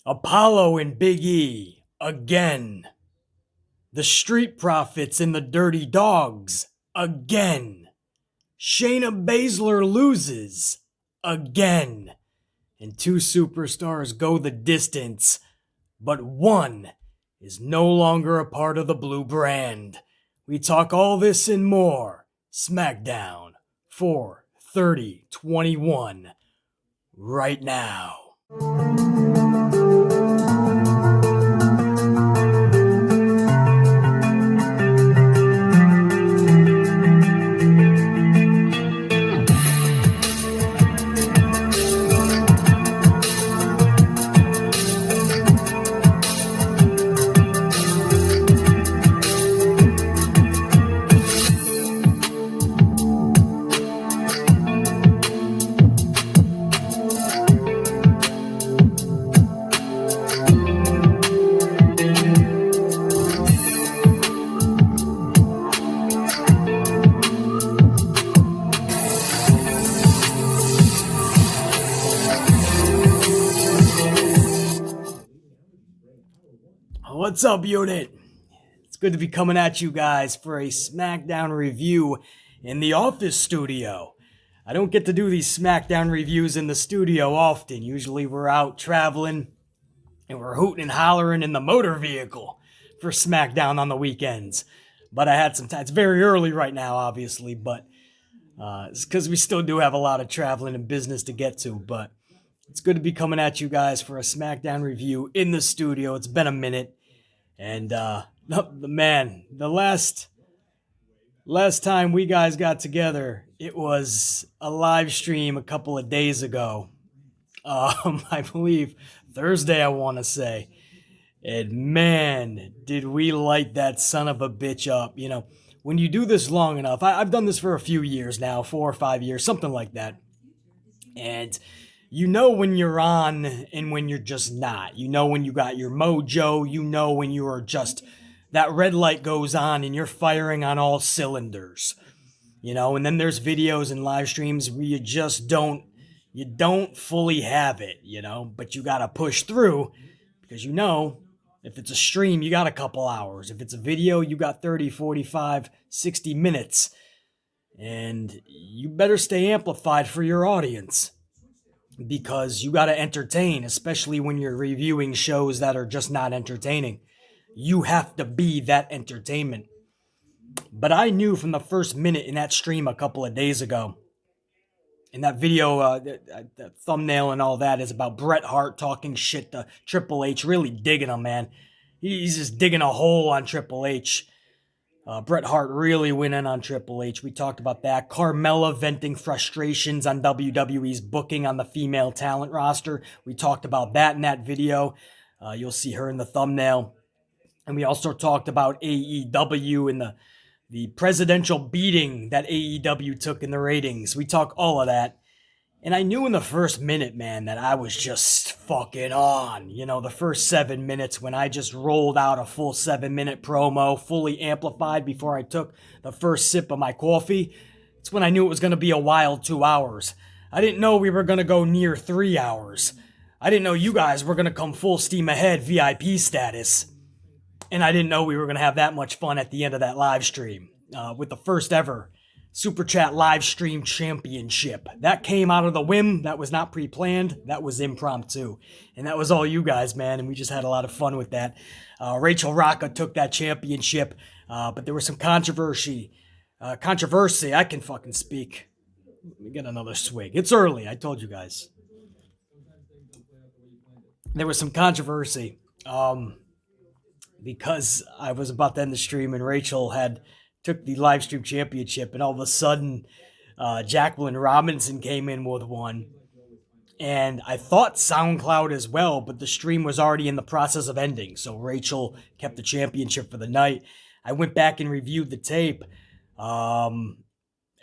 Apollo and Big E, again. The Street Profits and the Dirty Dogs, again. Shayna Baszler loses, again. And two superstars go the distance, but one is no longer a part of the blue brand. We talk all this and more. SmackDown 4/30/21 right now. What's up, unit? It's good to be coming at you guys for a SmackDown review in the office studio. I don't get to do these SmackDown reviews in the studio often. Usually we're out traveling and we're hooting and hollering in the motor vehicle for SmackDown on the weekends. But I had some time. It's very early right now, obviously, but it's because we still do have a lot of traveling and business to get to. But it's good to be coming at you guys for a SmackDown review in the studio. It's been a minute. And the last time we guys got together, it was a live stream a couple of days ago. I believe Thursday, I want to say. And man, did we light that son of a bitch up. You know, when you do this long enough, I've done this for a few years now, 4 or 5 years, something like that. And you know when you're on and when you're just not. You know when you got your mojo. You know when you are just, that red light goes on and you're firing on all cylinders. You know, and then there's videos and live streams where you just don't fully have it, you know. But you got to push through because you know, if it's a stream, you got a couple hours. If it's a video, you got 30, 45, 60 minutes. And you better stay amplified for your audience. Because you got to entertain, especially when you're reviewing shows that are just not entertaining. You have to be that entertainment. But I knew from the first minute in that stream a couple of days ago, in that video, the thumbnail and all that is about Bret Hart talking shit to Triple H, really digging him, man. He's just digging a hole on Triple H. Bret Hart really went in on Triple H. We talked about that. Carmella venting frustrations on WWE's booking on the female talent roster. We talked about that in that video. You'll see her in the thumbnail. And we also talked about AEW and the presidential beating that AEW took in the ratings. We talked all of that. And I knew in the first minute, man, that I was just fucking on. You know, the first 7 minutes when I just rolled out a full 7-minute promo, fully amplified before I took the first sip of my coffee. It's when I knew it was going to be a wild 2 hours. I didn't know we were going to go near 3 hours. I didn't know you guys were going to come full steam ahead VIP status. And I didn't know we were going to have that much fun at the end of that live stream with the first ever Super Chat live stream championship. That came out of the whim. That was not pre-planned. That was impromptu. And that was all you guys, man. And we just had a lot of fun with that. Rachel Rocca took that championship. But there was some controversy. I can fucking speak. Let me get another swig. It's early. I told you guys. There was some controversy. Because I was about to end the stream and Rachel took the live stream championship, and all of a sudden Jacqueline Robinson came in with one, and I thought SoundCloud as well, but the stream was already in the process of ending, so Rachel kept the championship for the night. I went back and reviewed the tape.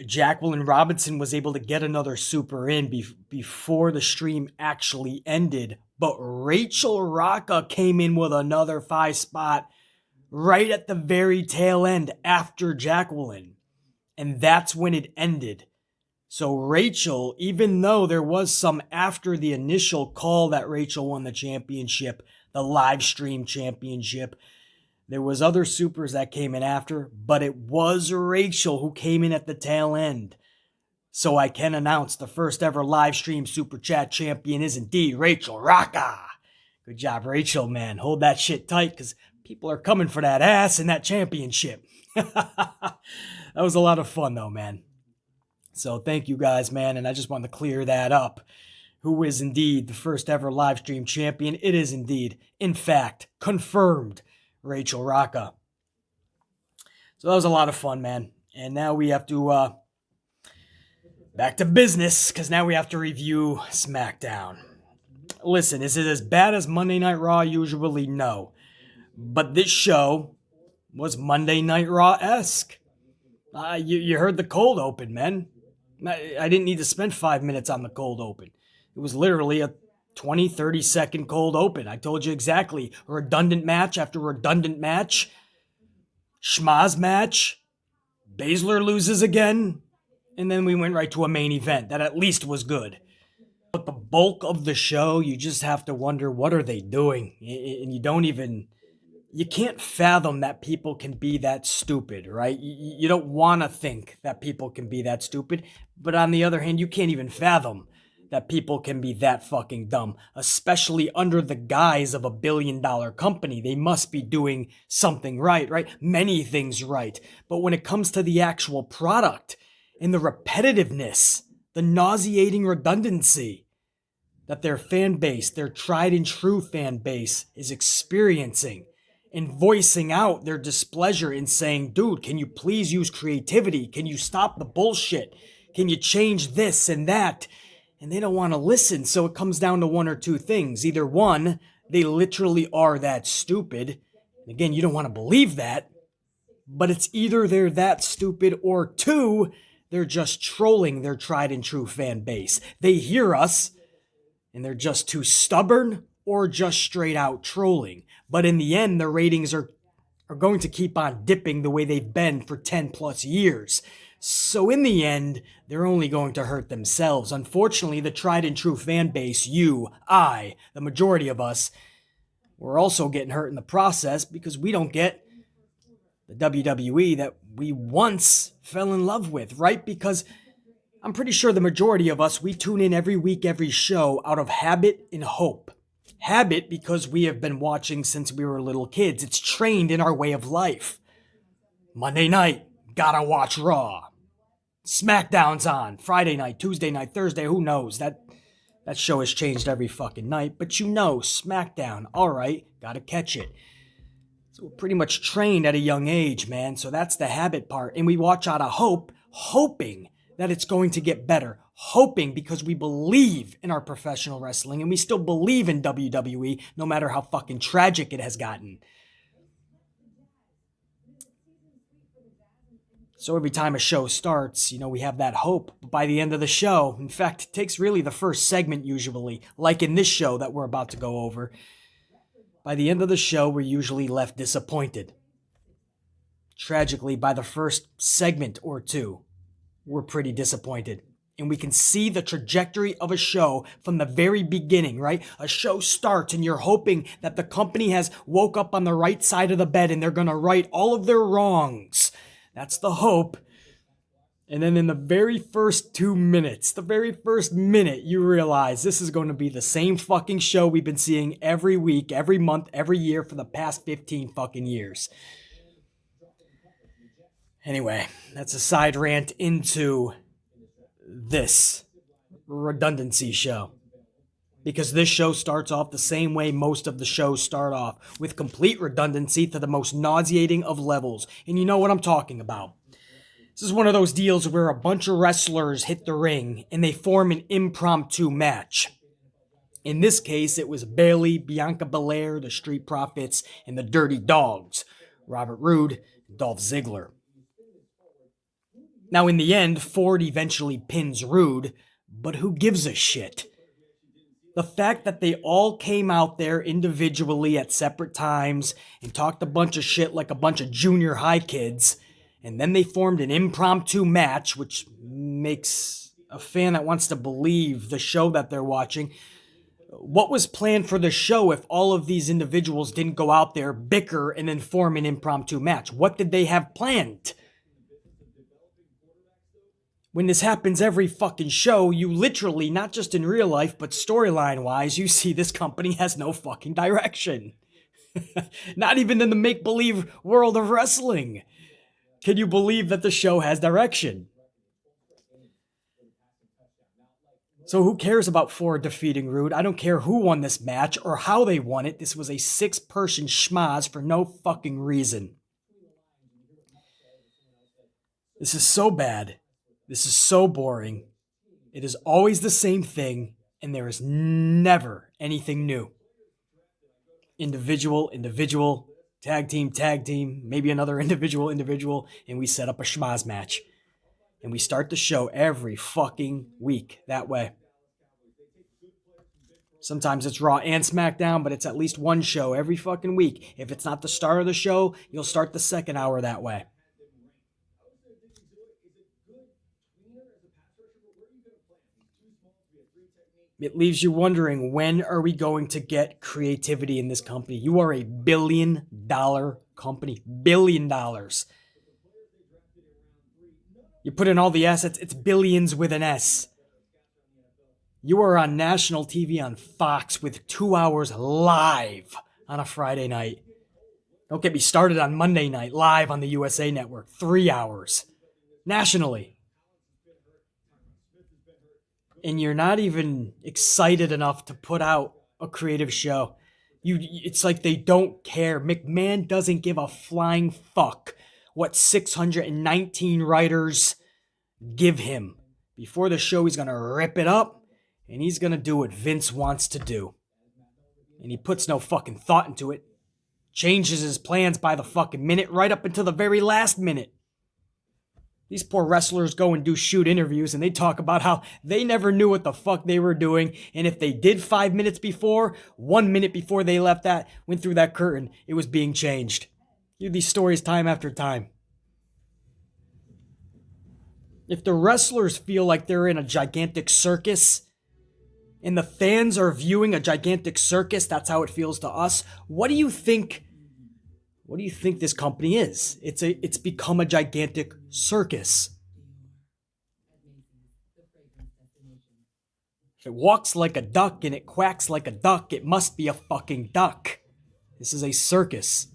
Jacqueline Robinson was able to get another super in before the stream actually ended, but Rachel Rocca came in with another 5 spot right at the very tail end after Jacqueline. And that's when it ended. So Rachel, even though there was some after the initial call that Rachel won the championship, the live stream championship, there was other supers that came in after, but it was Rachel who came in at the tail end. So I can announce the first ever live stream super chat champion is indeed Rachel Rocca. Good job, Rachel, man. Hold that shit tight because people are coming for that ass and that championship. That was a lot of fun though, man. So thank you guys, man. And I just wanted to clear that up. Who is indeed the first ever live stream champion? It is indeed, in fact, confirmed Rachel Rocca. So that was a lot of fun, man. And now we have to back to business because now we have to review SmackDown. Listen, is it as bad as Monday Night Raw? Usually no. But this show was Monday Night Raw-esque. You heard the cold open, man. I didn't need to spend 5 minutes on the cold open. It was literally a 20, 30-second cold open. I told you exactly. A redundant match after redundant match. Schmaz match. Baszler loses again. And then we went right to a main event that at least was good. But the bulk of the show, you just have to wonder, what are they doing? And you can't fathom that people can be that stupid, right? You don't want to think that people can be that stupid. But on the other hand, you can't even fathom that people can be that fucking dumb, especially under the guise of a billion-dollar company. They must be doing something right? Many things right. But when it comes to the actual product and the repetitiveness, the nauseating redundancy that their fan base, their tried and true fan base, is experiencing, and voicing out their displeasure and saying, dude, can you please use creativity? Can you stop the bullshit? Can you change this and that? And they don't want to listen. So it comes down to one or two things. Either one, they literally are that stupid. Again, you don't want to believe that. But it's either they're that stupid, or two, they're just trolling their tried and true fan base. They hear us and they're just too stubborn, or just straight out trolling. But in the end, the ratings are going to keep on dipping the way they've been for 10 plus years. So in the end, they're only going to hurt themselves. Unfortunately, the tried and true fan base, you, I, the majority of us, we're also getting hurt in the process because we don't get the WWE that we once fell in love with, right? Because I'm pretty sure the majority of us, we tune in every week, every show out of habit and hope. Habit because we have been watching since we were little kids. It's trained in our way of life. Monday night, gotta watch Raw. SmackDown's on. Friday night, Tuesday night, Thursday, who knows? That show has changed every fucking night. But you know, SmackDown, alright, gotta catch it. So we're pretty much trained at a young age, man. So that's the habit part. And we watch out of hope, hoping that it's going to get better. Hoping because we believe in our professional wrestling and we still believe in WWE no matter how fucking tragic it has gotten. So every time a show starts, we have that hope. But by the end of the show, in fact, it takes really the first segment usually, like in this show that we're about to go over. By the end of the show, we're usually left disappointed. Tragically, by the first segment or two, we're pretty disappointed. And we can see the trajectory of a show from the very beginning, right? A show starts and you're hoping that the company has woke up on the right side of the bed and they're going to right all of their wrongs. That's the hope. And then in the very first 2 minutes, the very first minute, you realize this is going to be the same fucking show we've been seeing every week, every month, every year for the past 15 fucking years. Anyway, that's a side rant into this redundancy show. Because this show starts off the same way most of the shows start off, with complete redundancy to the most nauseating of levels. And you know what I'm talking about. This is one of those deals where a bunch of wrestlers hit the ring and they form an impromptu match. In this case, it was Bayley, Bianca Belair, the Street Profits, and the Dirty Dogs, Robert Roode and Dolph Ziggler. Now, in the end, Ford eventually pins Roode, but who gives a shit? The fact that they all came out there individually at separate times and talked a bunch of shit like a bunch of junior high kids, and then they formed an impromptu match, which makes a fan that wants to believe the show that they're watching. What was planned for the show if all of these individuals didn't go out there, bicker, and then form an impromptu match? What did they have planned? When this happens every fucking show, you literally, not just in real life, but storyline-wise, you see this company has no fucking direction. Not even in the make-believe world of wrestling. Can you believe that the show has direction? So who cares about Ford defeating Rude? I don't care who won this match or how they won it. This was a 6-person schmaz for no fucking reason. This is so bad. This is so boring. It is always the same thing, and there is never anything new. Individual, tag team, maybe another individual, and we set up a schmaz match. And we start the show every fucking week that way. Sometimes it's Raw and SmackDown, but it's at least one show every fucking week. If it's not the start of the show, you'll start the second hour that way. It leaves you wondering, when are we going to get creativity in this company? You are a $1 billion company. $1 billion. You put in all the assets, it's billions with an S. You are on national TV on Fox with 2 hours live on a Friday night. Don't get me started on Monday night live on the USA Network. 3 hours. Nationally. And you're not even excited enough to put out a creative show. It's like they don't care. McMahon doesn't give a flying fuck what 619 writers give him. Before the show, he's going to rip it up, and he's going to do what Vince wants to do. And he puts no fucking thought into it. Changes his plans by the fucking minute, right up until the very last minute. These poor wrestlers go and do shoot interviews, and they talk about how they never knew what the fuck they were doing, and if they did 5 minutes before, 1 minute before they went through that curtain, it was being changed. You hear these stories time after time. If the wrestlers feel like they're in a gigantic circus, and the fans are viewing a gigantic circus, that's how it feels to us, what do you think this company is? It's become a gigantic circus. If it walks like a duck and it quacks like a duck, it must be a fucking duck. This is a circus.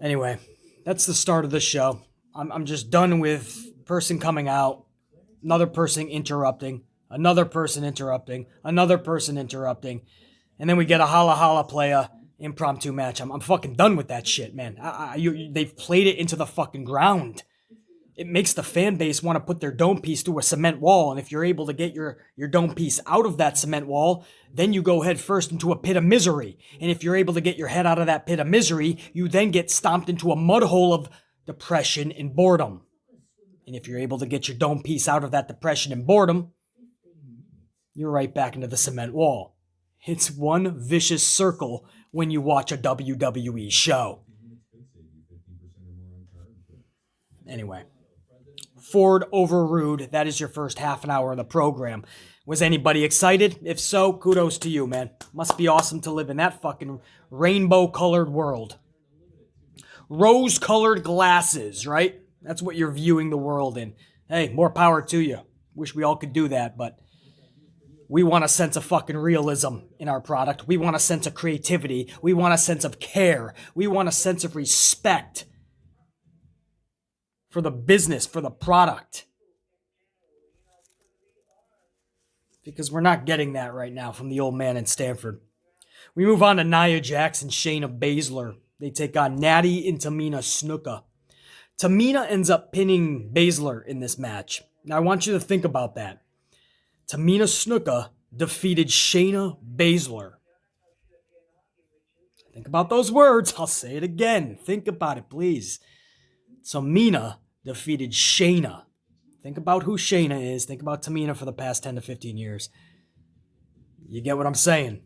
Anyway, that's the start of the show. I'm just done with person coming out, another person interrupting, another person interrupting, another person interrupting, and then we get a holla holla playa impromptu match. I'm fucking done with that shit, man. They've played it into the fucking ground. It makes the fan base want to put their dome piece through a cement wall, and if you're able to get your dome piece out of that cement wall, then you go head first into a pit of misery. And if you're able to get your head out of that pit of misery, you then get stomped into a mud hole of depression and boredom. And if you're able to get your dome piece out of that depression and boredom, you're right back into the cement wall. It's one vicious circle when you watch a WWE show. Anyway, Ford over Rude, that is your first half an hour of the program. Was anybody excited? If so, kudos to you, man. Must be awesome to live in that fucking rainbow-colored world. Rose-colored glasses, right? That's what you're viewing the world in. Hey, more power to you. Wish we all could do that, but we want a sense of fucking realism in our product. We want a sense of creativity. We want a sense of care. We want a sense of respect for the business, for the product. Because we're not getting that right now from the old man in Stanford. We move on to Nia Jax and Shayna Baszler. They take on Natty and Tamina Snuka. Tamina ends up pinning Baszler in this match. Now I want you to think about that. Tamina Snuka defeated Shayna Baszler. Think about those words. I'll say it again. Think about it, please. Tamina defeated Shayna. Think about who Shayna is. Think about Tamina for the past 10 to 15 years. You get what I'm saying?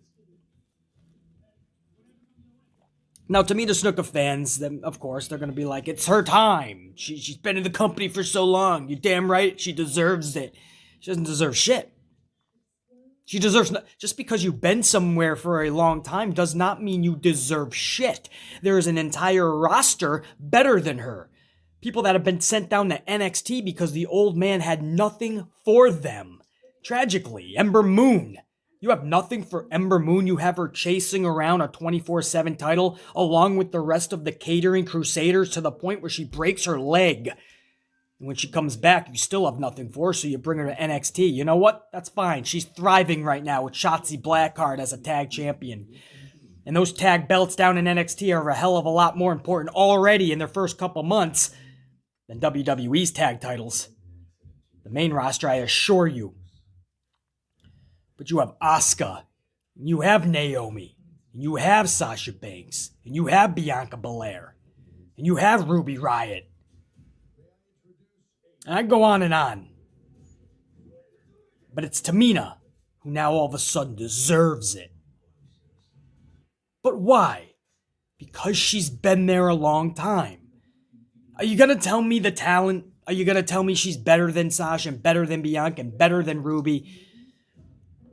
Now, Tamina Snuka fans, then of course, they're going to be like, it's her time. She's been in the company for so long. You're damn right. She deserves it. She doesn't deserve shit. She deserves just because you've been somewhere for a long time does not mean you deserve shit. There is an entire roster better than her. People that have been sent down to NXT because the old man had nothing for them. Tragically, Ember Moon. You have nothing for Ember Moon. You have her chasing around a 24/7 title along with the rest of the catering crusaders to the point where she breaks her leg. And when she comes back, you still have nothing for her, so you bring her to NXT. You know what? That's fine. She's thriving right now with Shotzi Blackheart as a tag champion. And those tag belts down in NXT are a hell of a lot more important already in their first couple months than WWE's tag titles. The main roster, I assure you. But you have Asuka, and you have Naomi, and you have Sasha Banks, and you have Bianca Belair, and you have Ruby Riott. And I go on. But it's Tamina who now all of a sudden deserves it. But why? Because she's been there a long time. Are you going to tell me the talent? Are you going to tell me she's better than Sasha and better than Bianca and better than Ruby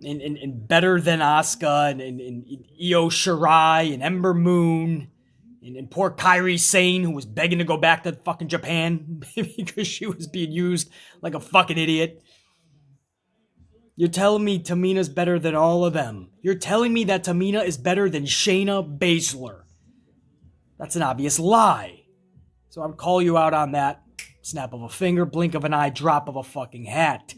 and better than Asuka and Io Shirai and Ember Moon and poor Kairi Sane, who was begging to go back to fucking Japan because she was being used like a fucking idiot? You're telling me Tamina's better than all of them. You're telling me that Tamina is better than Shayna Baszler. That's an obvious lie. So I'll call you out on that. Snap of a finger, blink of an eye, drop of a fucking hat.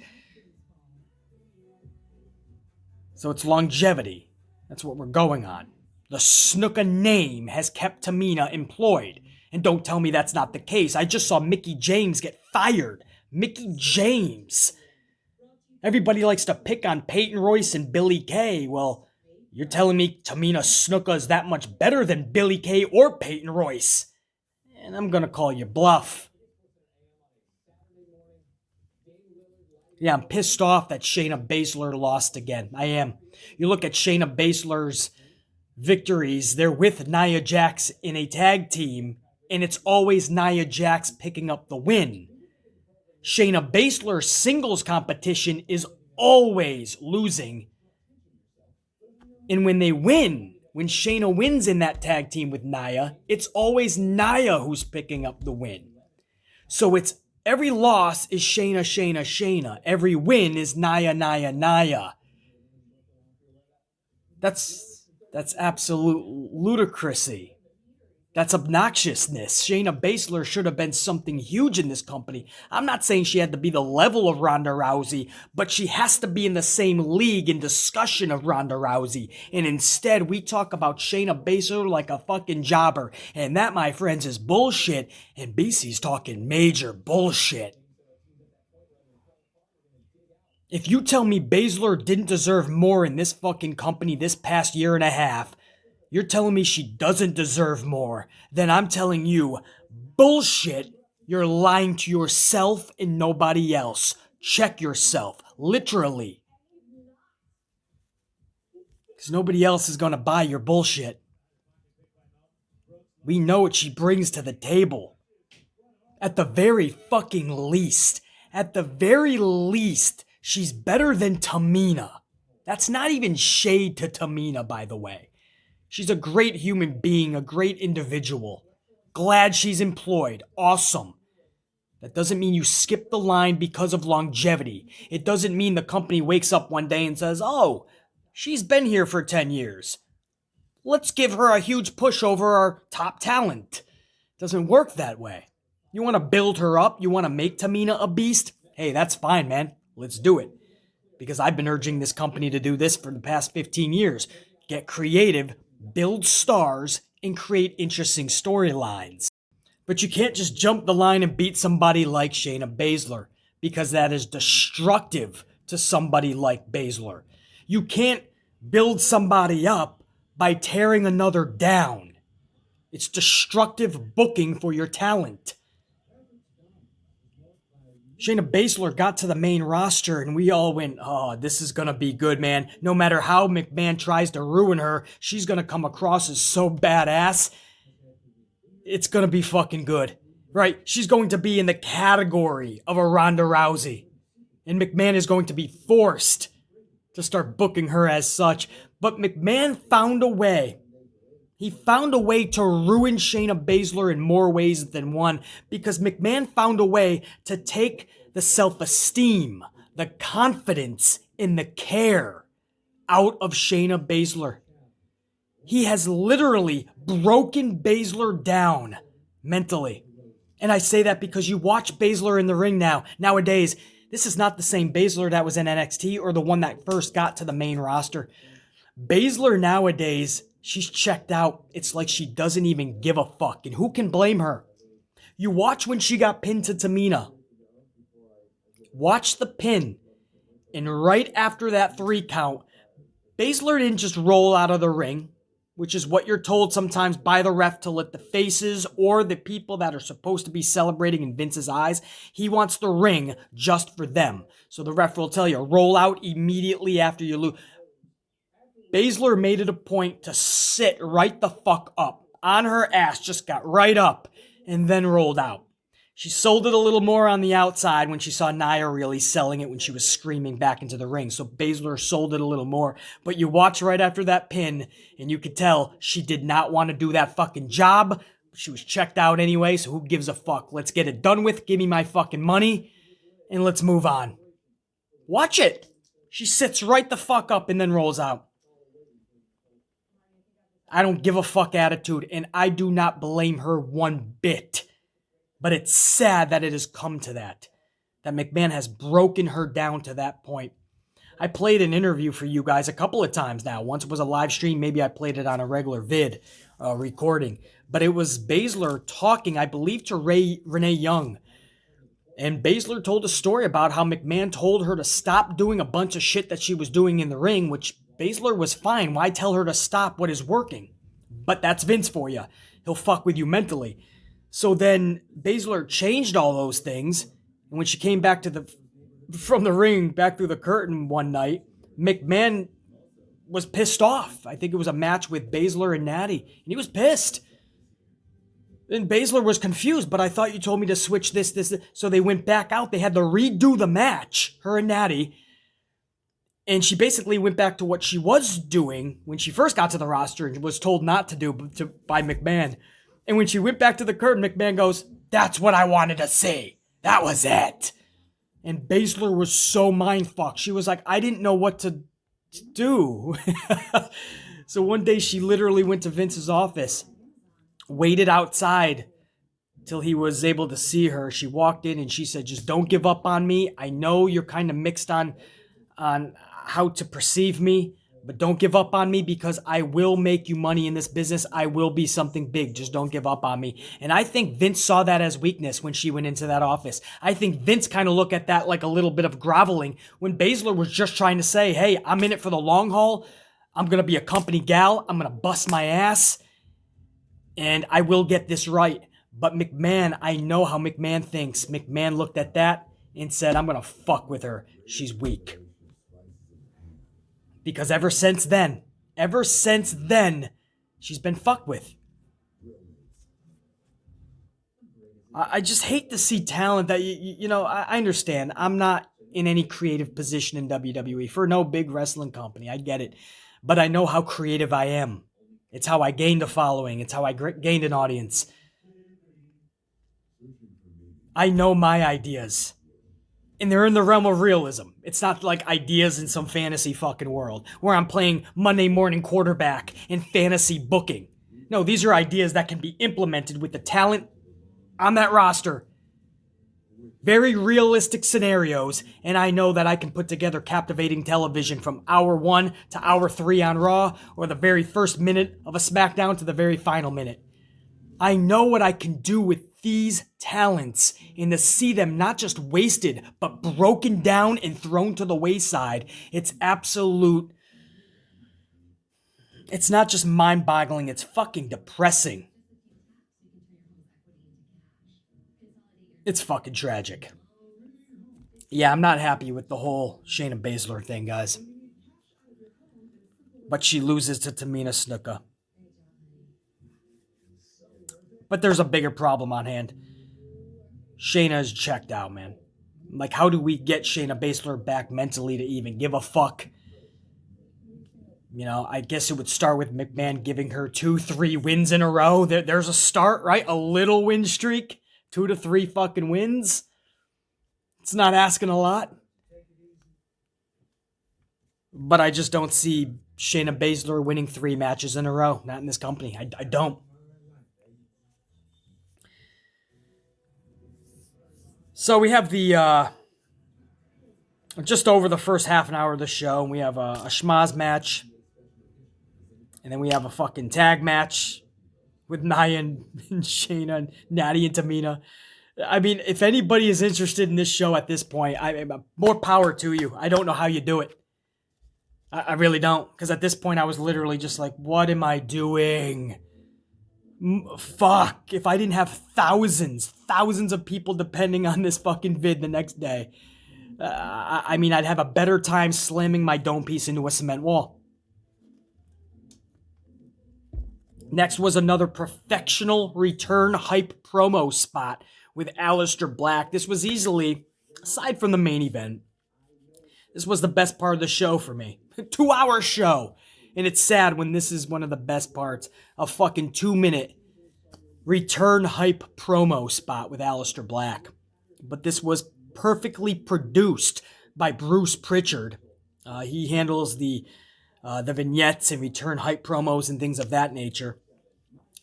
So it's longevity. That's what we're going on. The Snuka name has kept Tamina employed. And don't tell me that's not the case. I just saw Mickie James get fired. Mickie James. Everybody likes to pick on Peyton Royce and Billie Kay. Well, you're telling me Tamina Snuka is that much better than Billie Kay or Peyton Royce. And I'm going to call you bluff. Yeah, I'm pissed off that Shayna Baszler lost again. I am. You look at Shayna Baszler's victories, they're with Nia Jax in a tag team, and it's always Nia Jax picking up the win. Shayna Baszler's singles competition is always losing. And when they win, when Shayna wins in that tag team with Nia, it's always Nia who's picking up the win. So it's every loss is Shayna. Every win is Nia. That's absolute ludicrousy. That's obnoxiousness. Shayna Baszler should have been something huge in this company. I'm not saying she had to be the level of Ronda Rousey, but she has to be in the same league in discussion of Ronda Rousey. And instead, we talk about Shayna Baszler like a fucking jobber. And that, my friends, is bullshit. And BC's talking major bullshit. If you tell me Baszler didn't deserve more in this fucking company this past year and a half, you're telling me she doesn't deserve more, then I'm telling you, bullshit, you're lying to yourself and nobody else. Check yourself, literally. Because nobody else is going to buy your bullshit. We know what she brings to the table. At the very fucking least, she's better than Tamina. That's not even shade to Tamina, by the way. She's a great human being, a great individual. Glad she's employed. Awesome. That doesn't mean you skip the line because of longevity. It doesn't mean the company wakes up one day and says, oh, she's been here for 10 years. Let's give her a huge push over our top talent. It doesn't work that way. You want to build her up? You want to make Tamina a beast? Hey, that's fine, man. Let's do it. Because I've been urging this company to do this for the past 15 years. Get creative, build stars, and create interesting storylines. But you can't just jump the line and beat somebody like Shayna Baszler, because that is destructive to somebody like Baszler. You can't build somebody up by tearing another down. It's destructive booking for your talent. Shayna Baszler got to the main roster and we all went, oh, this is going to be good, man. No matter how McMahon tries to ruin her, she's going to come across as so badass. It's going to be fucking good, right? She's going to be in the category of a Ronda Rousey. And McMahon is going to be forced to start booking her as such. But McMahon found a way. He found a way to ruin Shayna Baszler in more ways than one, because McMahon found a way to take the self-esteem, the confidence, and the care out of Shayna Baszler. He has literally broken Baszler down mentally. And I say that because you watch Baszler in the ring nowadays, this is not the same Baszler that was in NXT or the one that first got to the main roster. Baszler nowadays, she's checked out. It's like she doesn't even give a fuck. And who can blame her? You watch when she got pinned to Tamina. Watch the pin. And right after that 3 count, Baszler didn't just roll out of the ring, which is what you're told sometimes by the ref to let the faces or the people that are supposed to be celebrating in Vince's eyes. He wants the ring just for them. So the ref will tell you, roll out immediately after you lose. Baszler made it a point to sit right the fuck up. On her ass, just got right up and then rolled out. She sold it a little more on the outside when she saw Nia really selling it when she was screaming back into the ring. So Baszler sold it a little more. But you watch right after that pin and you could tell she did not want to do that fucking job. She was checked out anyway, so who gives a fuck? Let's get it done with. Give me my fucking money and let's move on. Watch it. She sits right the fuck up and then rolls out. I don't give a fuck attitude, and I do not blame her one bit. But it's sad that it has come to that McMahon has broken her down to that point. I played an interview for you guys a couple of times now. Once it was a live stream, maybe I played it on a regular vid recording. But it was Baszler talking, I believe, to Renee Young. And Baszler told a story about how McMahon told her to stop doing a bunch of shit that she was doing in the ring, which Baszler was fine. Why tell her to stop what is working? But that's Vince for you. He'll fuck with you mentally. So then Baszler changed all those things. And when she came back from the ring, back through the curtain one night, McMahon was pissed off. I think it was a match with Baszler and Natty. And he was pissed. And Baszler was confused, but I thought you told me to switch this. So they went back out. They had to redo the match, her and Natty. And she basically went back to what she was doing when she first got to the roster and was told not to do by McMahon. And when she went back to the curtain, McMahon goes, "That's what I wanted to see. That was it." And Baszler was so mind-fucked. She was like, I didn't know what to do. So one day she literally went to Vince's office, waited outside till he was able to see her. She walked in and she said, "Just don't give up on me. I know you're kind of mixed on how to perceive me, but don't give up on me because I will make you money in this business. I will be something big. Just don't give up on me." And I think Vince saw that as weakness when she went into that office. I think Vince kind of looked at that like a little bit of groveling when Baszler was just trying to say, hey, I'm in it for the long haul. I'm going to be a company gal. I'm going to bust my ass and I will get this right. But McMahon, I know how McMahon thinks. McMahon looked at that and said, I'm going to fuck with her. She's weak. Because ever since then, she's been fucked with. I just hate to see talent that, I understand. I'm not in any creative position in WWE for no big wrestling company. I get it. But I know how creative I am. It's how I gained a following. It's how I gained an audience. I know my ideas. And they're in the realm of realism. It's not like ideas in some fantasy fucking world where I'm playing Monday morning quarterback in fantasy booking. No, these are ideas that can be implemented with the talent on that roster. Very realistic scenarios, and I know that I can put together captivating television from hour 1 to hour 3 on Raw, or the very first minute of a SmackDown to the very final minute. I know what I can do with these talents, and to see them not just wasted, but broken down and thrown to the wayside, it's absolute. It's not just mind-boggling, it's fucking depressing. It's fucking tragic. Yeah, I'm not happy with the whole Shayna Baszler thing, guys. But she loses to Tamina Snuka. But there's a bigger problem on hand. Shayna is checked out, man. Like, how do we get Shayna Baszler back mentally to even give a fuck? You know, I guess it would start with McMahon giving her 2-3 wins in a row. There's a start, right? A little win streak. 2 to 3 fucking wins. It's not asking a lot. But I just don't see Shayna Baszler winning 3 matches in a row. Not in this company. I don't. So we have the just over the first half an hour of the show. We have a schmaz match. And then we have a fucking tag match with Nia and Shayna and Natty and Tamina. I mean, if anybody is interested in this show at this point, more power to you. I don't know how you do it. I really don't. Because at this point, I was literally just like, what am I doing? Fuck. If I didn't have thousands of people depending on this fucking vid the next day, I mean, I'd have a better time slamming my dome piece into a cement wall. Next was another professional return hype promo spot with Aleister Black. This was easily, aside from the main event, this was the best part of the show for me. 2-hour show. And it's sad when this is one of the best parts. A fucking 2-minute return hype promo spot with Aleister Black. But this was perfectly produced by Bruce Pritchard. He handles the vignettes and return hype promos and things of that nature.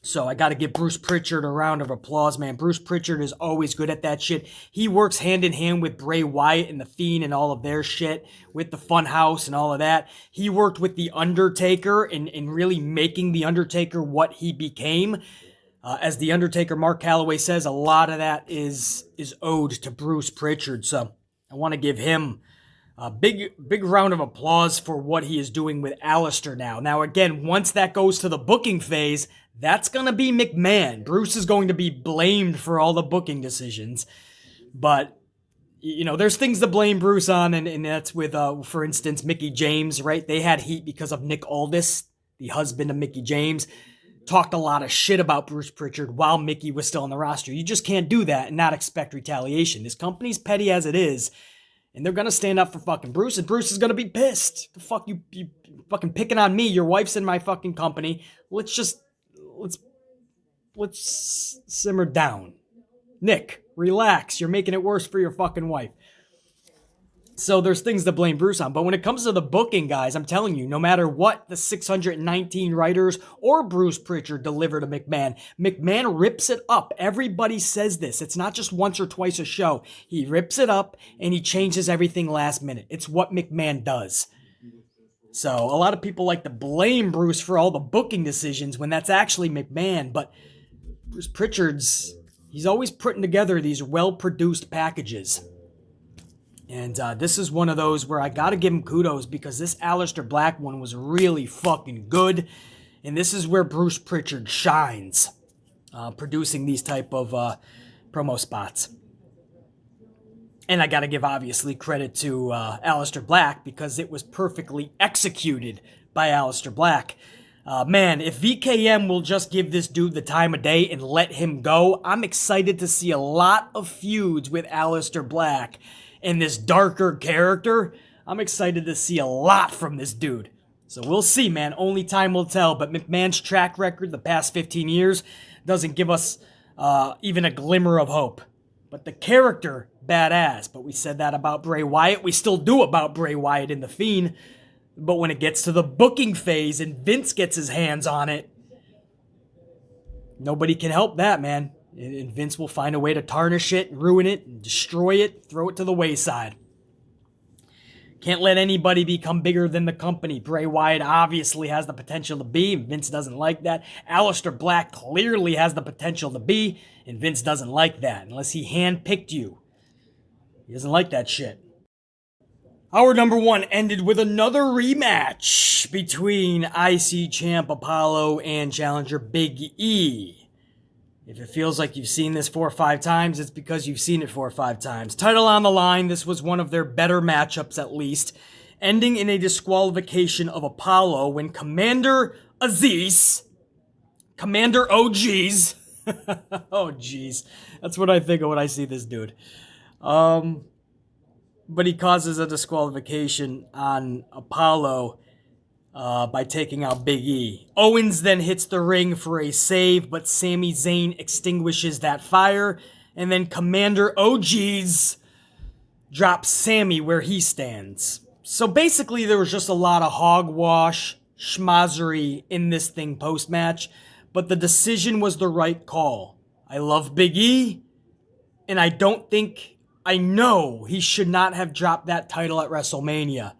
So I got to give Bruce Pritchard a round of applause, man. Bruce Pritchard is always good at that shit. He works hand in hand with Bray Wyatt and The Fiend and all of their shit with the Funhouse and all of that. He worked with The Undertaker in really making The Undertaker what he became. As The Undertaker, Mark Calloway says, a lot of that is owed to Bruce Pritchard. So I want to give him a big round of applause for what he is doing with Aleister now. Now, again, once that goes to the booking phase, that's going to be McMahon. Bruce is going to be blamed for all the booking decisions. But, you know, there's things to blame Bruce on, and that's with, for instance, Mickie James, right? They had heat because of Nick Aldis, the husband of Mickie James. Talked a lot of shit about Bruce Pritchard while Mickie was still on the roster. You just can't do that and not expect retaliation. This company's petty as it is. And they're going to stand up for fucking Bruce, and Bruce is going to be pissed. The fuck, you fucking picking on me. Your wife's in my fucking company. Let's simmer down. Nick, relax. You're making it worse for your fucking wife. So there's things to blame Bruce on. But when it comes to the booking, guys, I'm telling you, no matter what the 619 writers or Bruce Pritchard deliver to McMahon, McMahon rips it up. Everybody says this. It's not just once or twice a show. He rips it up and he changes everything last minute. It's what McMahon does. So a lot of people like to blame Bruce for all the booking decisions when that's actually McMahon. But Bruce Pritchard's, he's always putting together these well-produced packages. And this is one of those where I got to give him kudos because this Aleister Black one was really fucking good. And this is where Bruce Pritchard shines, producing these type of promo spots. And I got to give, obviously, credit to Aleister Black because it was perfectly executed by Aleister Black. Man, if VKM will just give this dude the time of day and let him go, I'm excited to see a lot of feuds with Aleister Black. And this darker character, I'm excited to see a lot from this dude. So we'll see, man. Only time will tell. But McMahon's track record the past 15 years doesn't give us even a glimmer of hope. But the character, badass. But we said that about Bray Wyatt. We still do about Bray Wyatt in The Fiend. But when it gets to the booking phase and Vince gets his hands on it, nobody can help that, man. And Vince will find a way to tarnish it, ruin it, and destroy it, throw it to the wayside. Can't let anybody become bigger than the company. Bray Wyatt obviously has the potential to be, and Vince doesn't like that. Aleister Black clearly has the potential to be, and Vince doesn't like that, unless he handpicked you. He doesn't like that shit. Hour number 1 ended with another rematch between IC champ Apollo and challenger Big E. If it feels like you've seen this 4 or 5 times, it's because you've seen it 4 or 5 times. Title on the line. This was one of their better matchups, at least, ending in a disqualification of Apollo when Commander Aziz, Commander OGs, oh jeez, that's what I think of when I see this dude. But he causes a disqualification on Apollo by taking out Big E. Owens then hits the ring for a save, but Sami Zayn extinguishes that fire, and then Commander OGs drops Sami where he stands. So basically, there was just a lot of hogwash, schmozzery in this thing post-match, but the decision was the right call. I love Big E, and I know he should not have dropped that title at WrestleMania.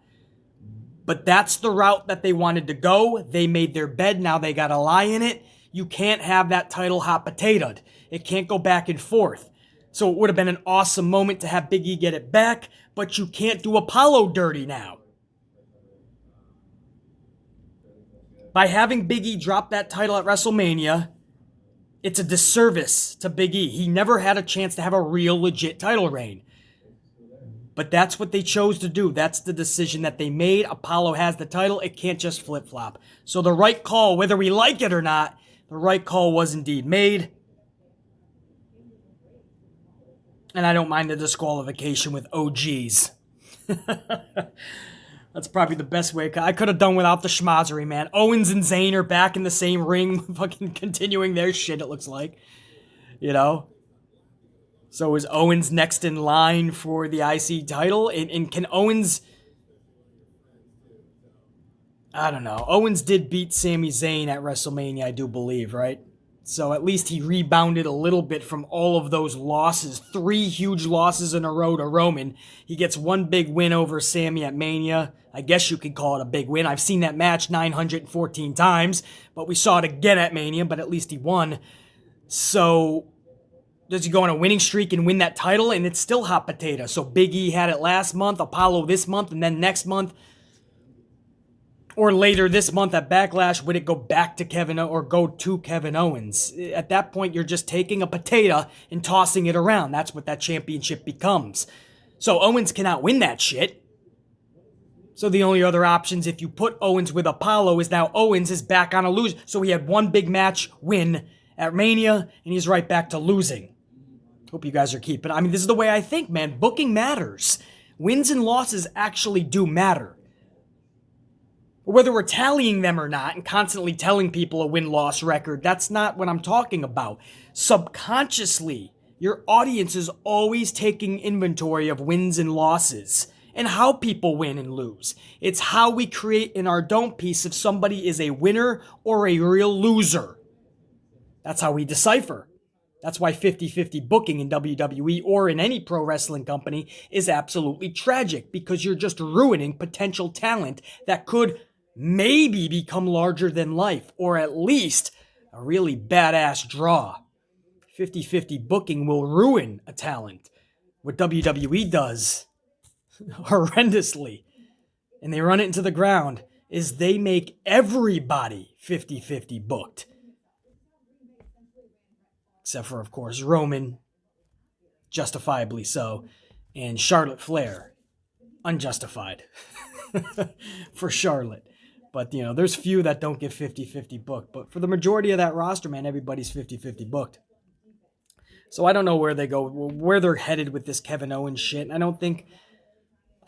But that's the route that they wanted to go. They made their bed, now they got to lie in it. You can't have that title hot potatoed. It can't go back and forth. So it would have been an awesome moment to have Big E get it back, but you can't do Apollo dirty now. By having Big E drop that title at WrestleMania, it's a disservice to Big E. He never had a chance to have a real legit title reign. But that's what they chose to do. That's the decision that they made. Apollo has the title. It can't just flip-flop. So the right call, whether we like it or not, the right call was indeed made. And I don't mind the disqualification with OGs. That's probably the best way. I could have done without the schmozzery, man. Owens and Zayn are back in the same ring, fucking continuing their shit, it looks like. You know? So is Owens next in line for the IC title? And can Owens... I don't know. Owens did beat Sami Zayn at WrestleMania, I do believe, right? So at least he rebounded a little bit from all of those losses. 3 huge losses in a row to Roman. He gets one big win over Sami at Mania. I guess you could call it a big win. I've seen that match 914 times, but we saw it again at Mania, but at least he won. So does he go on a winning streak and win that title? And it's still hot potato. So Big E had it last month, Apollo this month, and then next month, or later this month at Backlash, would it go back to Kevin or go to Kevin Owens? At that point, you're just taking a potato and tossing it around. That's what that championship becomes. So Owens cannot win that shit. So the only other options, if you put Owens with Apollo, is now Owens is back on a lose. So he had one big match win at Mania, and he's right back to losing. Hope you guys are keeping. I mean, this is the way I think, man. Booking matters. Wins and losses actually do matter. Whether we're tallying them or not and constantly telling people a win-loss record, that's not what I'm talking about. Subconsciously, your audience is always taking inventory of wins and losses and how people win and lose. It's how we create in our don't piece if somebody is a winner or a real loser. That's how we decipher. That's why 50-50 booking in WWE or in any pro wrestling company is absolutely tragic, because you're just ruining potential talent that could maybe become larger than life, or at least a really badass draw. 50-50 booking will ruin a talent. What WWE does horrendously, and they run it into the ground, is they make everybody 50-50 booked. Except for, of course, Roman, justifiably so, and Charlotte Flair, unjustified for Charlotte. But, you know, there's few that don't get 50-50 booked. But for the majority of that roster, man, everybody's 50-50 booked. So I don't know where they go, where they're headed with this Kevin Owens shit. I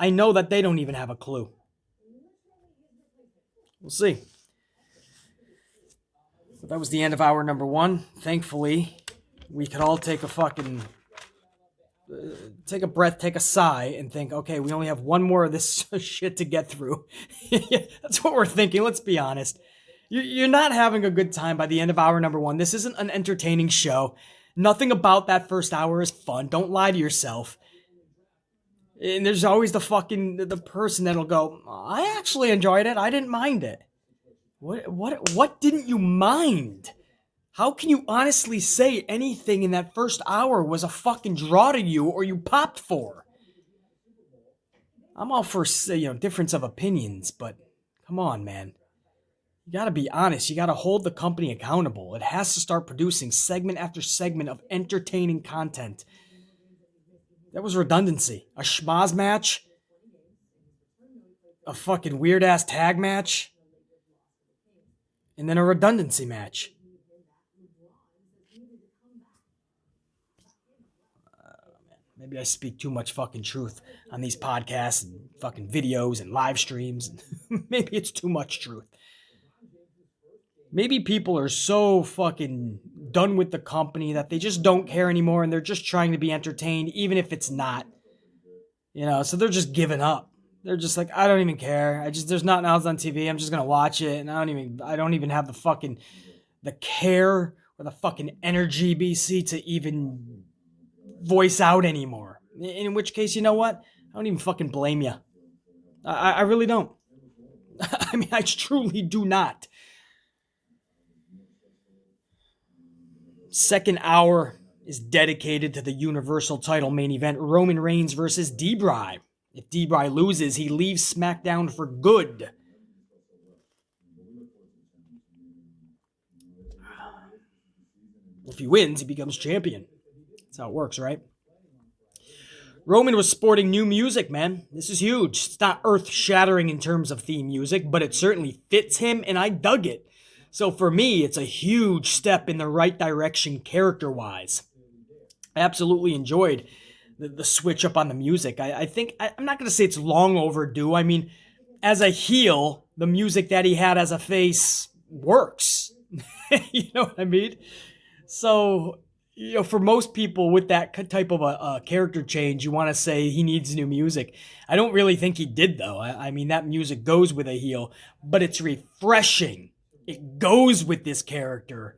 know that they don't even have a clue. We'll see. But that was the end of hour number 1. Thankfully, we could all take a fucking... take a breath, take a sigh, and think, okay, we only have one more of this shit to get through. That's what we're thinking, let's be honest. You're not having a good time by the end of hour number 1. This isn't an entertaining show. Nothing about that first hour is fun. Don't lie to yourself. And there's always the person that'll go, I actually enjoyed it. I didn't mind it. What didn't you mind? How can you honestly say anything in that first hour was a fucking draw to you or you popped for? I'm all for, difference of opinions, but come on, man. You got to be honest. You got to hold the company accountable. It has to start producing segment after segment of entertaining content. That was redundancy. A schmaz match, a fucking weird-ass tag match, and then a redundancy match. Maybe I speak too much fucking truth on these podcasts and fucking videos and live streams. Maybe it's too much truth. Maybe people are so fucking done with the company that they just don't care anymore and they're just trying to be entertained, even if it's not. So they're just giving up. They're just like, I don't even care. There's nothing else on TV. I'm just gonna watch it, and I don't even have the care or the fucking energy, BC, to even voice out anymore. In which case, you know what? I don't even fucking blame you. I really don't. I mean, I truly do not. Second hour is dedicated to the Universal title main event, Roman Reigns versus D-Bry. If D-Bry loses, he leaves SmackDown for good. If he wins, he becomes champion. That's how it works, right? Roman was sporting new music, man. This is huge. It's not earth-shattering in terms of theme music, but it certainly fits him, and I dug it. So for me, it's a huge step in the right direction character-wise. I absolutely enjoyed the switch up on the music. I think, I'm not going to say it's long overdue. I mean, as a heel, the music that he had as a face works. You know what I mean? So, for most people with that type of a character change, you want to say he needs new music. I don't really think he did, though. I mean, that music goes with a heel, but it's refreshing. It goes with this character,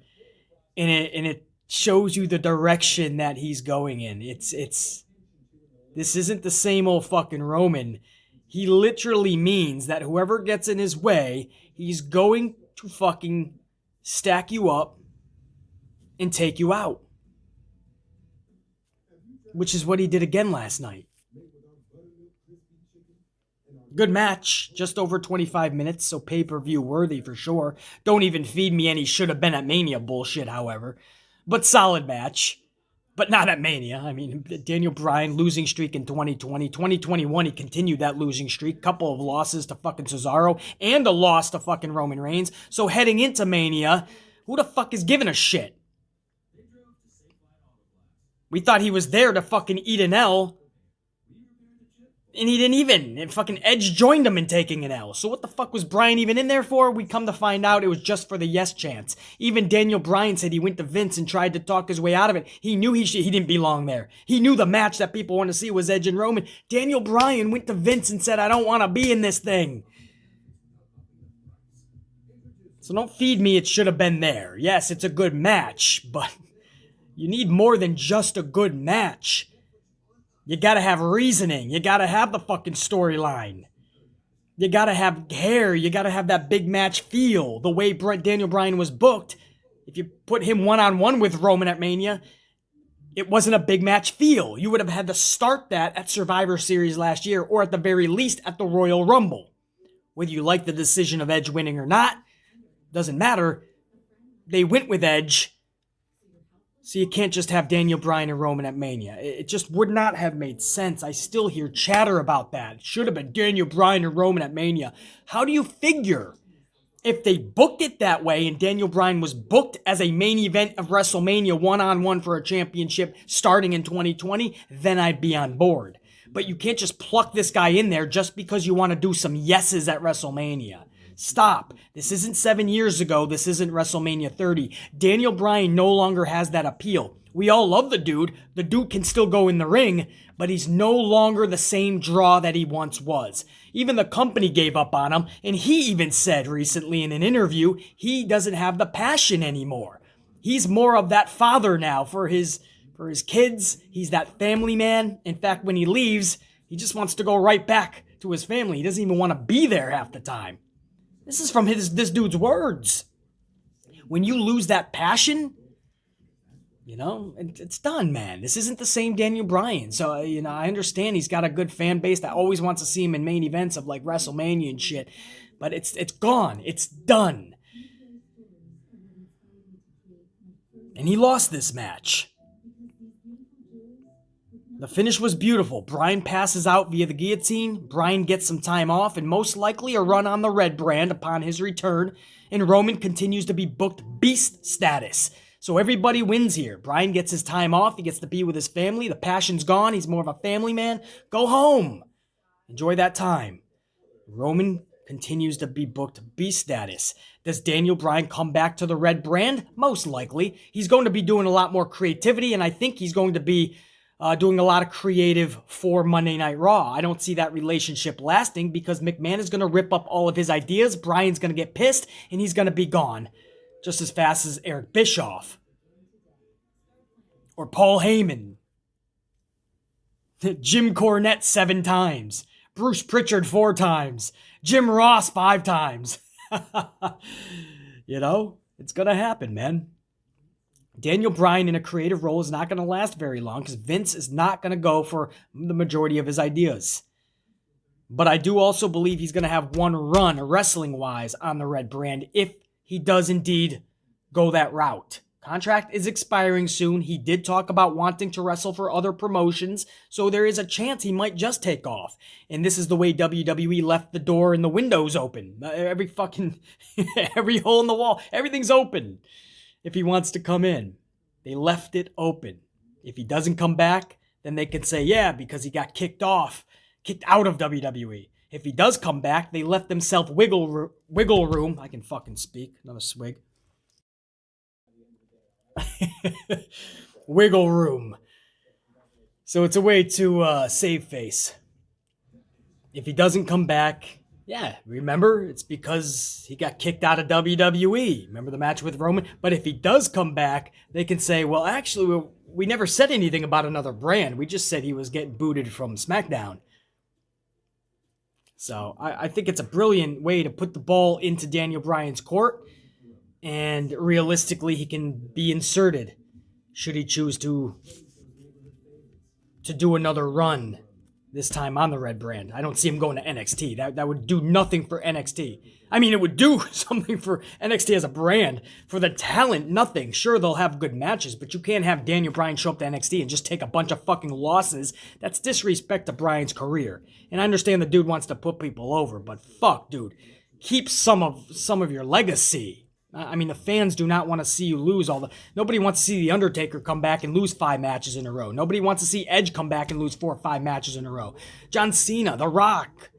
and it shows you the direction that he's going in. This isn't the same old fucking Roman. He literally means that whoever gets in his way, he's going to fucking stack you up and take you out. Which is what he did again last night. Good match, just over 25 minutes, so pay-per-view worthy for sure. Don't even feed me any should have been at Mania bullshit, however. But solid match. But not at Mania. I mean, Daniel Bryan, losing streak in 2020. 2021, he continued that losing streak. Couple of losses to fucking Cesaro and a loss to fucking Roman Reigns. So heading into Mania, who the fuck is giving a shit? We thought he was there to fucking eat an L. And he didn't even. And fucking Edge joined him in taking an L. So what the fuck was Bryan even in there for? We come to find out it was just for the yes chance. Even Daniel Bryan said he went to Vince and tried to talk his way out of it. He knew he didn't belong there. He knew the match that people want to see was Edge and Roman. Daniel Bryan went to Vince and said, I don't want to be in this thing. So don't feed me it should have been there. Yes, it's a good match, but you need more than just a good match. You gotta have reasoning. You gotta have the fucking storyline. You gotta have hair. You gotta have that big match feel. The way Daniel Bryan was booked, if you put him one-on-one with Roman at Mania, it wasn't a big match feel. You would have had to start that at Survivor Series last year, or at the very least at the Royal Rumble. Whether you like the decision of Edge winning or not, doesn't matter. They went with Edge. So you can't just have Daniel Bryan and Roman at Mania. It just would not have made sense. I still hear chatter about that. It should have been Daniel Bryan and Roman at Mania. How do you figure if they booked it that way and Daniel Bryan was booked as a main event of WrestleMania one-on-one for a championship starting in 2020, then I'd be on board. But you can't just pluck this guy in there just because you want to do some yeses at WrestleMania. Stop. This isn't 7 years ago. This isn't WrestleMania 30. Daniel Bryan no longer has that appeal. We all love the dude. The dude can still go in the ring, but he's no longer the same draw that he once was. Even the company gave up on him, and he even said recently in an interview he doesn't have the passion anymore. He's more of that father now for his kids. He's that family man. In fact, when he leaves, he just wants to go right back to his family. He doesn't even want to be there half the time. This is from this dude's words. When you lose that passion, it's done, man. This isn't the same Daniel Bryan. So, I understand he's got a good fan base that always wants to see him in main events of like WrestleMania and shit. But it's gone. It's done. And he lost this match. The finish was beautiful. Bryan passes out via the guillotine. Bryan gets some time off and most likely a run on the red brand upon his return. And Roman continues to be booked beast status. So everybody wins here. Bryan gets his time off. He gets to be with his family. The passion's gone. He's more of a family man. Go home. Enjoy that time. Roman continues to be booked beast status. Does Daniel Bryan come back to the red brand? Most likely. He's going to be doing a lot more creativity, and I think he's going to be doing a lot of creative for Monday Night Raw. I don't see that relationship lasting because McMahon is going to rip up all of his ideas. Bryan's going to get pissed, and he's going to be gone just as fast as Eric Bischoff or Paul Heyman, Jim Cornette 7 times, Bruce Pritchard 4 times, Jim Ross 5 times. You know, it's going to happen, man. Daniel Bryan in a creative role is not going to last very long because Vince is not going to go for the majority of his ideas. But I do also believe he's going to have one run wrestling-wise on the red brand if he does indeed go that route. Contract is expiring soon. He did talk about wanting to wrestle for other promotions, so there is a chance he might just take off. And this is the way WWE left the door and the windows open. Every hole in the wall, everything's open. If he wants to come in, they left it open. If he doesn't come back, then they can say, yeah, because he got kicked out of WWE. If he does come back, they left themselves wiggle room. I can fucking speak. Another swig. Wiggle room. So it's a way to save face. If he doesn't come back, yeah, remember, it's because he got kicked out of WWE. Remember the match with Roman? But if he does come back, they can say, well, actually, we never said anything about another brand. We just said he was getting booted from SmackDown. So I think it's a brilliant way to put the ball into Daniel Bryan's court. And realistically, he can be inserted should he choose to do another run. This time on the red brand. I don't see him going to NXT. That would do nothing for NXT. I mean, it would do something for NXT as a brand. For the talent, nothing. Sure, they'll have good matches, but you can't have Daniel Bryan show up to NXT and just take a bunch of fucking losses. That's disrespect to Bryan's career. And I understand the dude wants to put people over, but fuck, dude. Keep some of your legacy. I mean, the fans do not want to see you lose Nobody wants to see The Undertaker come back and lose 5 matches in a row. Nobody wants to see Edge come back and lose 4 or 5 matches in a row. John Cena, The Rock.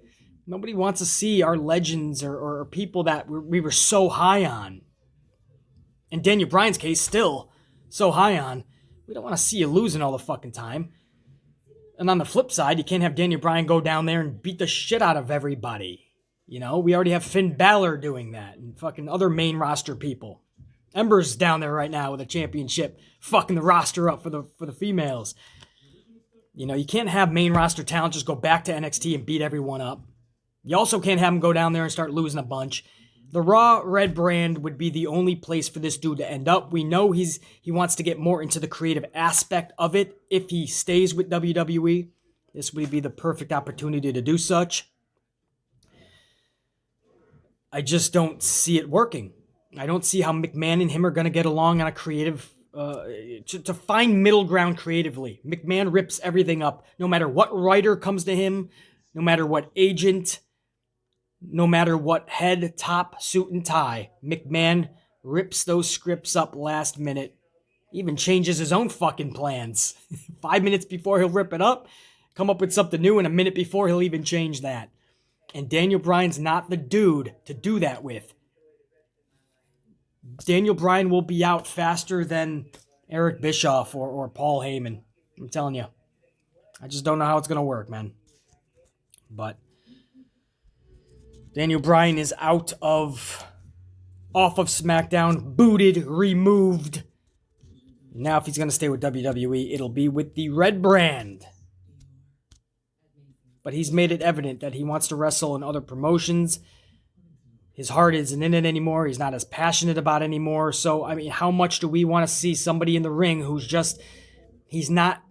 Nobody wants to see our legends or people that we were so high on. In Daniel Bryan's case, still so high on. We don't want to see you losing all the fucking time. And on the flip side, you can't have Daniel Bryan go down there and beat the shit out of everybody. You know, we already have Finn Balor doing that and fucking other main roster people. Ember's down there right now with a championship, fucking the roster up for the females. You know, you can't have main roster talent just go back to NXT and beat everyone up. You also can't have him go down there and start losing a bunch. The Raw red brand would be the only place for this dude to end up. We know he wants to get more into the creative aspect of it. If he stays with WWE, this would be the perfect opportunity to do such. I just don't see it working. I don't see how McMahon and him are going to get along on a creative, to find middle ground creatively. McMahon rips everything up, no matter what writer comes to him, no matter what agent, no matter what head, top, suit, and tie. McMahon rips those scripts up last minute, even changes his own fucking plans. 5 minutes before he'll rip it up, come up with something new, and a minute before he'll even change that. And Daniel Bryan's not the dude to do that with. Daniel Bryan will be out faster than Eric Bischoff or Paul Heyman. I'm telling you. I just don't know how it's going to work, man. But Daniel Bryan is off of SmackDown, booted, removed. Now if he's going to stay with WWE, it'll be with the red brand. But he's made it evident that he wants to wrestle in other promotions. His heart isn't in it anymore. He's not as passionate about it anymore. So, I mean, how much do we want to see somebody in the ring he's not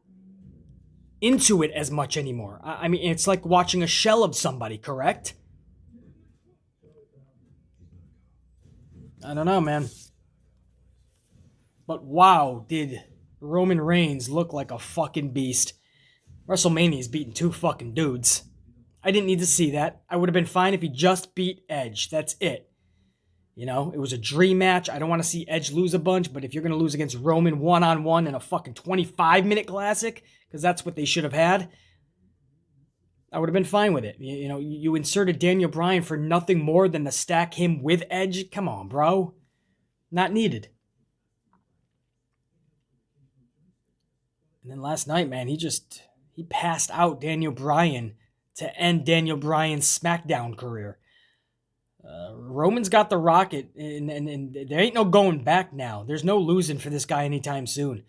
into it as much anymore? I mean, it's like watching a shell of somebody, correct? I don't know, man. But wow, did Roman Reigns look like a fucking beast. WrestleMania's beating two fucking dudes. I didn't need to see that. I would have been fine if he just beat Edge. That's it. You know, it was a dream match. I don't want to see Edge lose a bunch, but if you're going to lose against Roman one-on-one in a fucking 25-minute classic, because that's what they should have had, I would have been fine with it. You know, you inserted Daniel Bryan for nothing more than to stack him with Edge. Come on, bro. Not needed. And then last night, man, he passed out Daniel Bryan to end Daniel Bryan's SmackDown career. Roman's got the rocket, and there ain't no going back now. There's no losing for this guy anytime soon.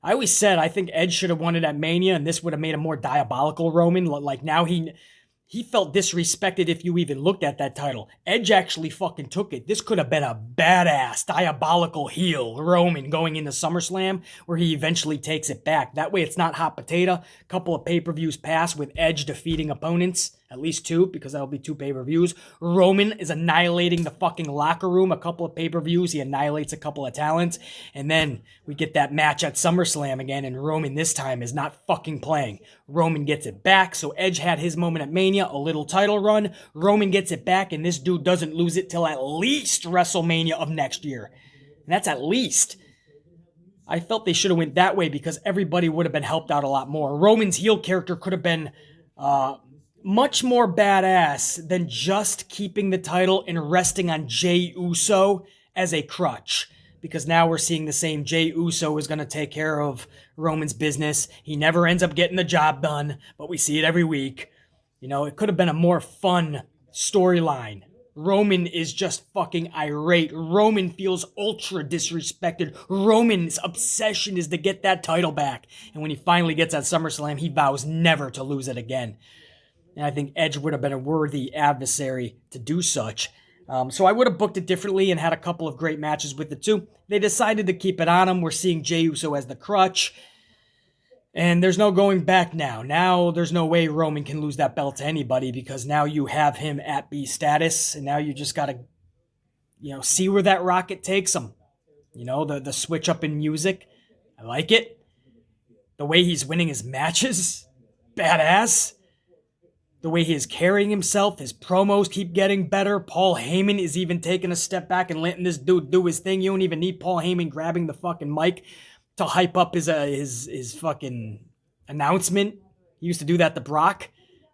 I always said I think Edge should have won it at Mania, and this would have made a more diabolical Roman. Like now he felt disrespected if you even looked at that title. Edge actually fucking took it. This could have been a badass, diabolical heel Roman going into SummerSlam, where he eventually takes it back. That way it's not hot potato. A couple of pay-per-views pass with Edge defeating opponents. At least two, because that'll be two pay-per-views. Roman is annihilating the fucking locker room. A couple of pay-per-views. He annihilates a couple of talents. And then we get that match at SummerSlam again, and Roman this time is not fucking playing. Roman gets it back, so Edge had his moment at Mania, a little title run. Roman gets it back, and this dude doesn't lose it till at least WrestleMania of next year. And that's at least. I felt they should have went that way because everybody would have been helped out a lot more. Roman's heel character could have been much more badass than just keeping the title and resting on Jey Uso as a crutch. Because now we're seeing the same Jey Uso is going to take care of Roman's business. He never ends up getting the job done, but we see it every week. You know, it could have been a more fun storyline. Roman is just fucking irate. Roman feels ultra disrespected. Roman's obsession is to get that title back. And when he finally gets at SummerSlam, he vows never to lose it again. And I think Edge would have been a worthy adversary to do such. So I would have booked it differently and had a couple of great matches with the two. They decided to keep it on him. We're seeing Jey Uso as the crutch. And there's no going back now. Now there's no way Roman can lose that belt to anybody because now you have him at B status. And now you just got to, see where that rocket takes him. The switch up in music. I like it. The way he's winning his matches. Badass. The way he is carrying himself, his promos keep getting better. Paul Heyman is even taking a step back and letting this dude do his thing. You don't even need Paul Heyman grabbing the fucking mic to hype up his fucking announcement. He used to do that to Brock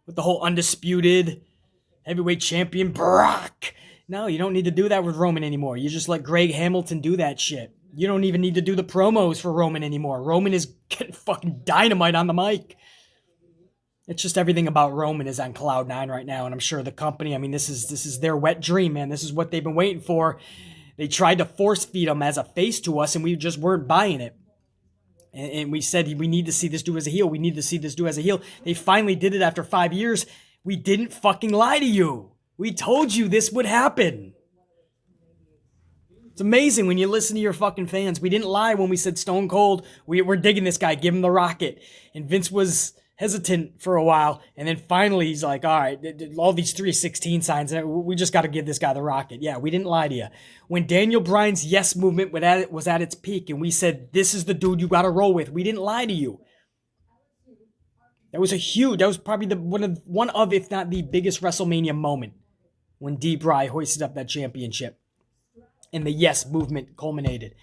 with the whole undisputed heavyweight champion Brock. No, you don't need to do that with Roman anymore. You just let Greg Hamilton do that shit. You don't even need to do the promos for Roman anymore. Roman is getting fucking dynamite on the mic. It's just everything about Roman is on cloud nine right now, and I'm sure the company, this is their wet dream, man. This is what they've been waiting for. They tried to force feed him as a face to us, and we just weren't buying it. And we said, we need to see this dude as a heel. We need to see this dude as a heel. They finally did it after 5 years. We didn't fucking lie to you. We told you this would happen. It's amazing when you listen to your fucking fans. We didn't lie when we said Stone Cold. We're digging this guy. Give him the rocket. And Vince was hesitant for a while, and then finally he's like, all right, all these 316 signs, we just got to give this guy the rocket. Yeah, we didn't lie to you. When Daniel Bryan's yes movement was at its peak, and we said, this is the dude you got to roll with, we didn't lie to you. That was probably one of, if not the biggest WrestleMania moment when D-Bry hoisted up that championship, and the yes movement culminated.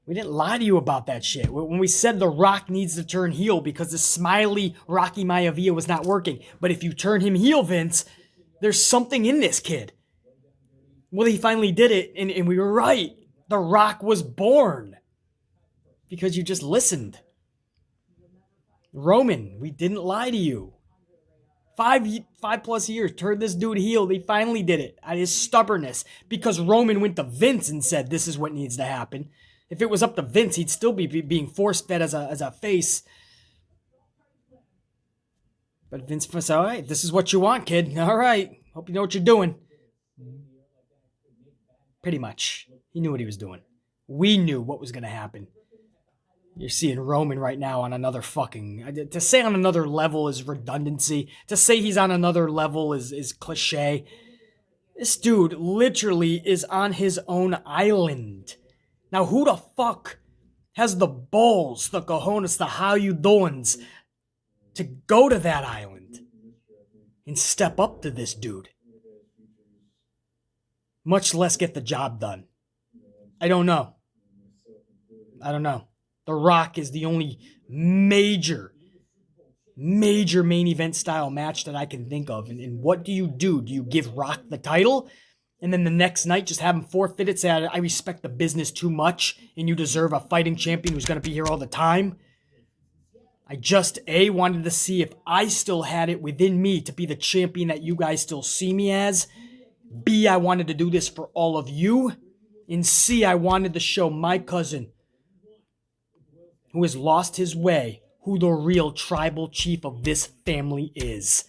We didn't lie to you about that shit. When we said The Rock needs to turn heel because the smiley Rocky Maivia was not working. But if you turn him heel, Vince, there's something in this kid. Well, he finally did it, and we were right. The Rock was born. Because you just listened. Roman, we didn't lie to you. 5+ years, turned this dude heel. They finally did it. At his stubbornness. Because Roman went to Vince and said, this is what needs to happen. If it was up to Vince, he'd still be being force-fed as a face. But Vince said, all right, this is what you want, kid. All right, hope you know what you're doing. Pretty much. He knew what he was doing. We knew what was going to happen. You're seeing Roman right now on another fucking... To say on another level is redundancy. To say he's on another level is cliche. This dude literally is on his own island. Now, who the fuck has the balls, the cojones, the how you doings to go to that island and step up to this dude, much less get the job done? I don't know. The Rock is the only major main event style match that I can think of. And what do? Do you give Rock the title and then the next night just have him forfeit it, say, I respect the business too much and you deserve a fighting champion who's going to be here all the time? I just, A, wanted to see if I still had it within me to be the champion that you guys still see me as. B, I wanted to do this for all of you. And C, I wanted to show my cousin, who has lost his way, who the real tribal chief of this family is.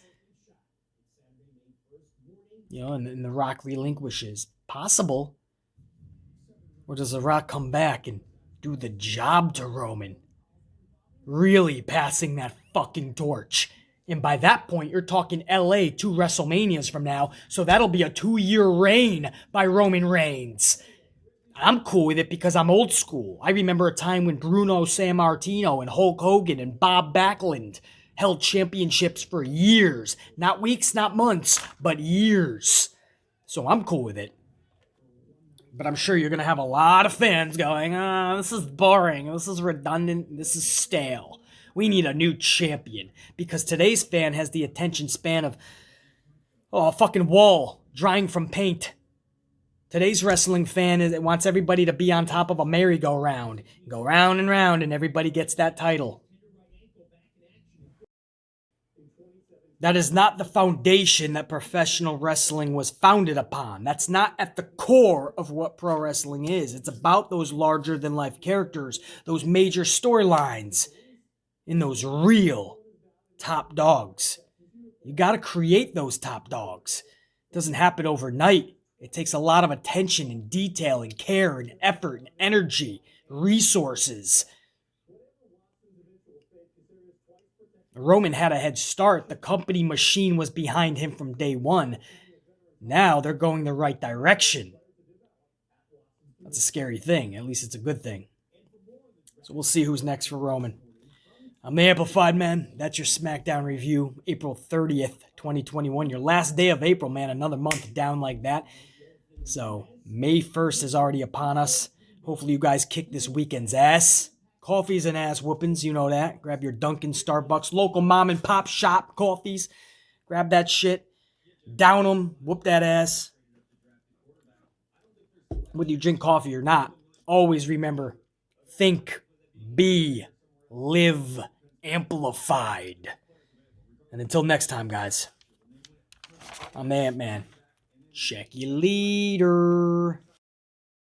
And The Rock relinquishes. Possible. Or does The Rock come back and do the job to Roman? Really passing that fucking torch. And by that point, you're talking LA 2 WrestleManias from now, so that'll be a 2-year reign by Roman Reigns. I'm cool with it because I'm old school. I remember a time when Bruno Sammartino and Hulk Hogan and Bob Backlund held championships for years. Not weeks, not months, but years. So I'm cool with it. But I'm sure you're going to have a lot of fans going, this is boring, this is redundant, this is stale. We need a new champion. Because today's fan has the attention span of a fucking wall drying from paint. Today's wrestling fan wants everybody to be on top of a merry-go-round. Go round and round and everybody gets that title. That is not the foundation that professional wrestling was founded upon. That's not at the core of what pro wrestling is. It's about those larger-than-life characters, those major storylines, and those real top dogs. You got to create those top dogs. It doesn't happen overnight. It takes a lot of attention and detail and care and effort and energy, resources. Roman had a head start. The company machine was behind him from day one. Now they're going the right direction. That's a scary thing. At least it's a good thing. So we'll see who's next for Roman. I'm the Amplified Man. That's your SmackDown review, April 30th, 2021. Your last day of April, man. Another month down like that. So May 1st is already upon us. Hopefully you guys kick this weekend's ass. Coffees and ass whoopings, you know that. Grab your Dunkin', Starbucks, local mom and pop shop coffees. Grab that shit. Down them. Whoop that ass. Whether you drink coffee or not, always remember, think, be, live, amplified. And until next time, guys, I'm the Ant-Man. Check you later.